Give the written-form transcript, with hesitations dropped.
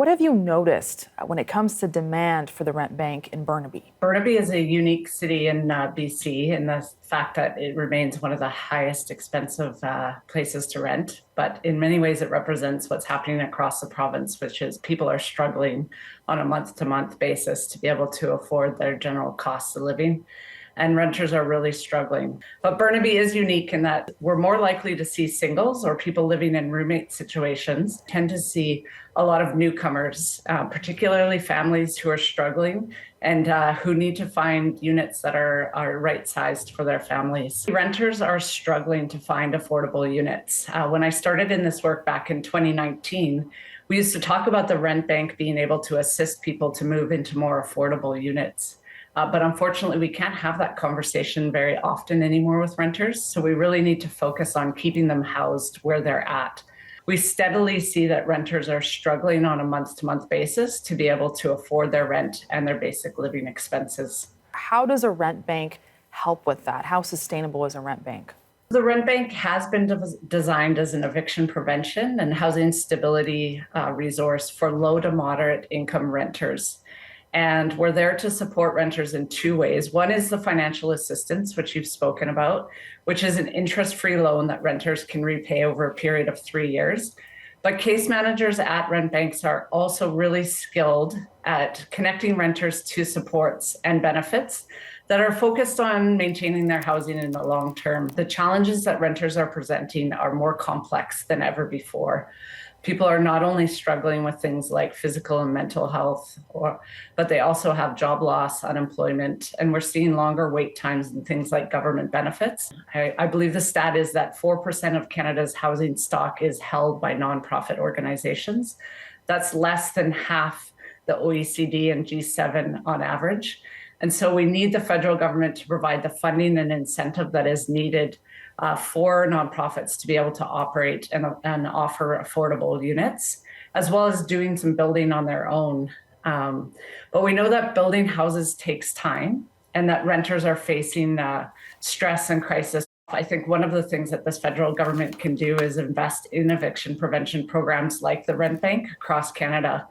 What have you noticed when it comes to demand for the rent bank in Burnaby? Burnaby is a unique city in BC in the fact that it remains one of the highest expensive places to rent. But in many ways, it represents what's happening across the province, which is people are struggling on a month-to-month basis to be able to afford their general costs of living. And renters are really struggling. But Burnaby is unique in that we're more likely to see singles or people living in roommate situations, tend to see a lot of newcomers, particularly families who are struggling and who need to find units that are right-sized for their families. Renters are struggling to find affordable units. When I started in this work back in 2019, we used to talk about the rent bank being able to assist people to move into more affordable units. But unfortunately, we can't have that conversation very often anymore with renters. So we really need to focus on keeping them housed where they're at. We steadily see that renters are struggling on a month-to-month basis to be able to afford their rent and their basic living expenses. How does a rent bank help with that? How sustainable is a rent bank? The rent bank has been designed as an eviction prevention and housing stability resource for low to moderate income renters. And we're there to support renters in two ways. One is the financial assistance, which you've spoken about, which is an interest-free loan that renters can repay over a period of 3 years. But case managers at rent banks are also really skilled at connecting renters to supports and benefits that are focused on maintaining their housing in the long term. The challenges that renters are presenting are more complex than ever before. People are not only struggling with things like physical and mental health, but they also have job loss, unemployment, and we're seeing longer wait times and things like government benefits. I believe the stat is that 4% of Canada's housing stock is held by nonprofit organizations. That's less than half the OECD and G7 on average. And so we need the federal government to provide the funding and incentive that is needed for nonprofits to be able to operate and offer affordable units, as well as doing some building on their own. But we know that building houses takes time and that renters are facing stress and crisis. I think one of the things that this federal government can do is invest in eviction prevention programs like the Rent Bank across Canada.